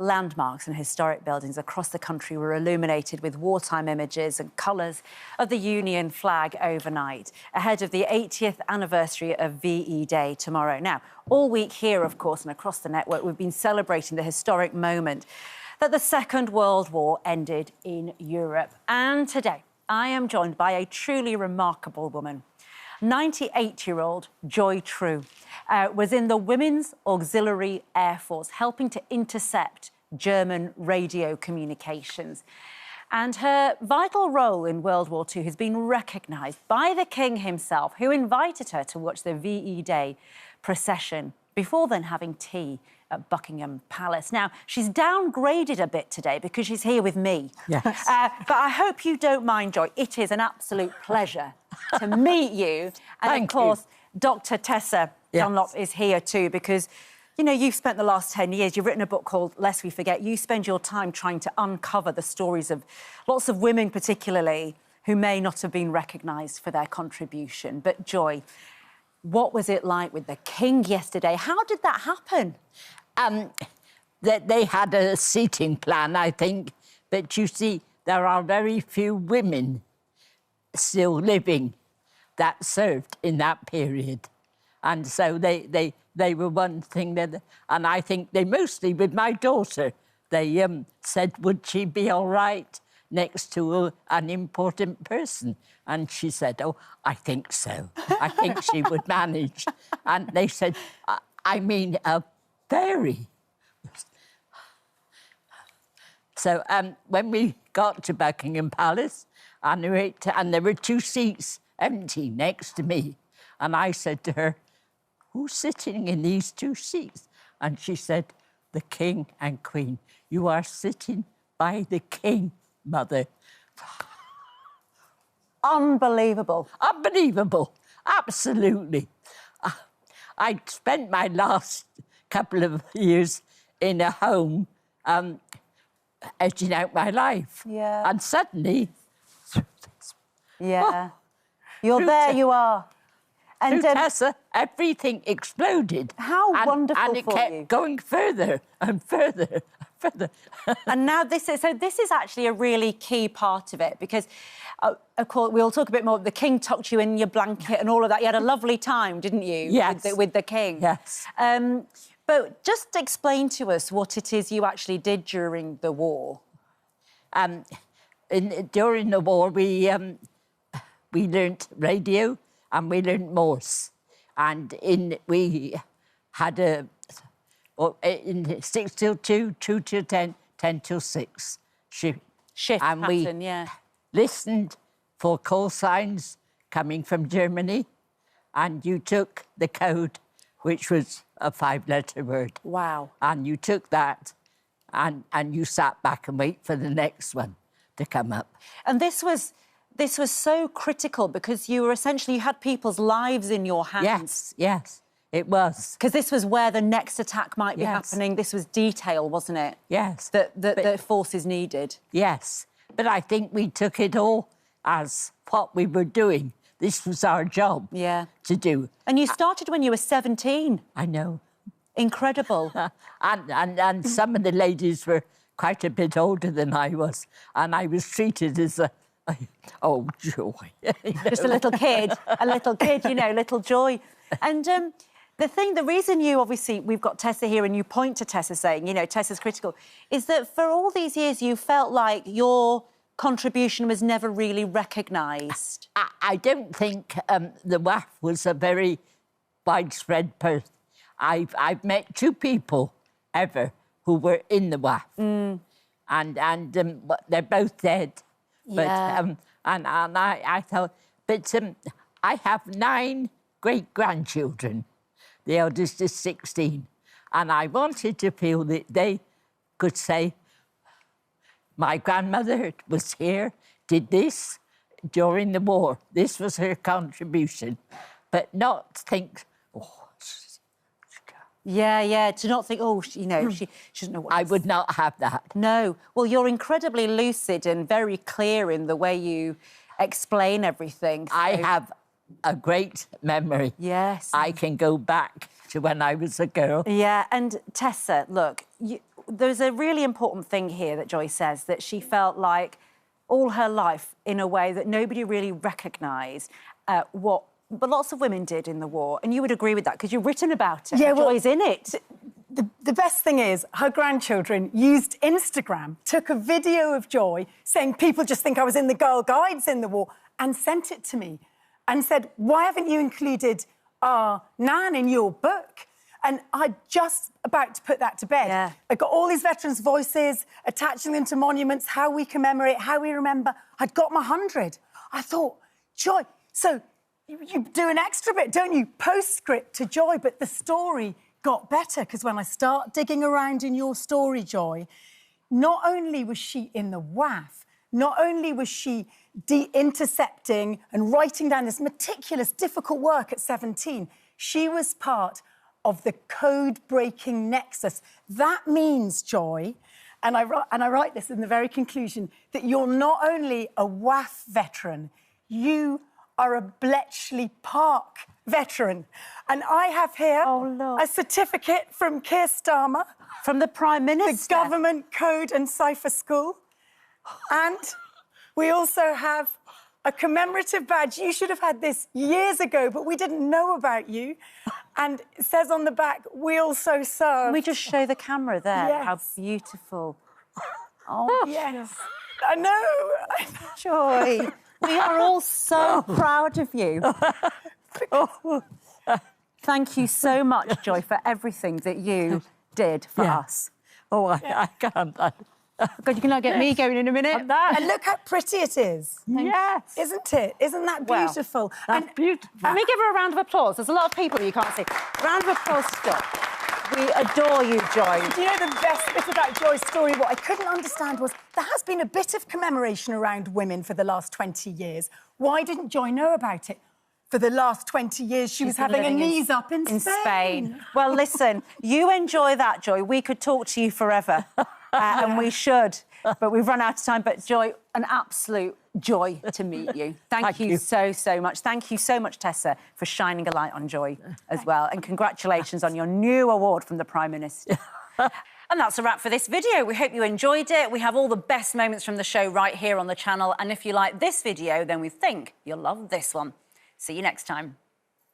Landmarks and historic buildings across the country were illuminated with wartime images and colours of the Union flag overnight, ahead of the 80th anniversary of VE Day tomorrow. Now, all week here, of course, and across the network, we've been celebrating the historic moment that the Second World War ended in Europe. And today, I am joined by a truly remarkable woman. 98-year-old Joy Trew was in the Women's Auxiliary Air Force, helping to intercept German radio communications. And her vital role in World War II has been recognised by the King himself, who invited her to watch the VE Day procession before then having tea at Buckingham Palace. Now, she's downgraded a bit today because she's here with me. Yes. But I hope you don't mind, Joy. It is an absolute pleasure to meet you. And, of course, Dr Tessa Dunlop is here too because, you know, you've spent the last 10 years, you've written a book called Lest We Forget. You spend your time trying to uncover the stories of lots of women, particularly, who may not have been recognised for their contribution. But, Joy, what was it like with the King yesterday? How did that happen? That they had a seating plan, I think. But you see, there are very few women still living that served in that period. And so they were one thing that... And I think they mostly, with my daughter, they said, would she be all right next to an important person? And she said, oh, I think so. I think she would manage. And they said, I mean, a fairy. So when we got to Buckingham Palace, and there were two seats empty next to me, and I said to her, who's sitting in these two seats? And she said, the King and Queen. You are sitting by the King, Mother. Unbelievable. Unbelievable. Absolutely. I spent my last couple of years in a home edging out my life. Yeah. And suddenly... Yeah. You're there, you are. And Tessa, everything exploded. How wonderful and it kept going further and further and further. And now this is actually a really key part of it because, of course, we'll talk a bit more. The King tucked you in your blanket and all of that. You had a lovely time, didn't you? Yes. With the King. Yes. But just explain to us what it is you actually did during the war. During the war, we learnt radio and we learnt Morse. And we had in 6 till 2, 2 till 10, 10 till 6 shift. Shift and pattern, we listened for call signs coming from Germany, and you took the code, which was a 5-letter word. Wow. And you took that and you sat back and wait for the next one to come up. And this was so critical because you had people's lives in your hands. Yes, yes, it was. Because this was where the next attack might be happening. This was detail, wasn't it? Yes. That the forces needed. Yes, but I think we took it all as what we were doing. This was our job to do. And you started when you were 17. I know. Incredible. and some of the ladies were quite a bit older than I was, and I was treated as oh, Joy. Just a little kid, you know, little Joy. And the reason we've got Tessa here and you point to Tessa saying, you know, Tessa's critical, is that for all these years you felt like your contribution was never really recognised. I don't think the WAF was a very widespread person. I've met 2 people ever who were in the WAF, and they're both dead. But and I thought, but I have 9 great-grandchildren. The eldest is 16, and I wanted to feel that they could say, my grandmother was here, did this during the war. This was her contribution, but not think, oh. To not think, oh, you know, she doesn't know what... I would not have that. No. Well, you're incredibly lucid and very clear in the way you explain everything. So... I have a great memory. Yes. I can go back to when I was a girl. Yeah, and Tessa, look, there's a really important thing here that Joy says, that she felt like all her life in a way that nobody really recognised what but lots of women did in the war. And you would agree with that because you've written about it. Yeah, well, Joy's in it. The best thing is her grandchildren used Instagram, took a video of Joy saying people just think I was in the Girl Guides in the war, and sent it to me and said, why haven't you included our Nan in your book? And I'm just about to put that to bed. Yeah. I got all these veterans' voices, attaching them to monuments, how we commemorate, how we remember. I'd got my 100. I thought, Joy, so you do an extra bit, don't you? Postscript to Joy, but the story got better because when I start digging around in your story, Joy, not only was she in the WAF, not only was she intercepting and writing down this meticulous, difficult work at 17, she was part of the code-breaking nexus. That means, Joy, and I write this in the very conclusion, that you're not only a WAF veteran, you are a Bletchley Park veteran. And I have here a certificate from Keir Starmer. From the Prime Minister. The Government Code and Cipher School. And we also have a commemorative badge. You should have had this years ago, but we didn't know about you. And it says on the back, we also serve. Can we just show the camera there? Yes. How beautiful. Oh, yes. I know. Joy, we are all so proud of you. Thank you so much, Joy, for everything that you did for us. Oh, I can't. God, you can now get me going in a minute. And look how pretty it is. Yes. Isn't it? Isn't that beautiful? That's beautiful. Let me give her a round of applause. There's a lot of people you can't see. Round of applause to Joy. We adore you, Joy. Do you know the best bit about Joy's story? What I couldn't understand was there has been a bit of commemoration around women for the last 20 years. Why didn't Joy know about it? For the last 20 years, she was having her knees up in Spain. Well, listen, you enjoy that, Joy. We could talk to you forever, and we should, but we've run out of time. But, Joy, an absolute joy to meet you. Thank you so, so much. Thank you so much, Tessa, for shining a light on Joy as well. And congratulations on your new award from the Prime Minister. And that's a wrap for this video. We hope you enjoyed it. We have all the best moments from the show right here on the channel. And if you like this video, then we think you'll love this one. See you next time.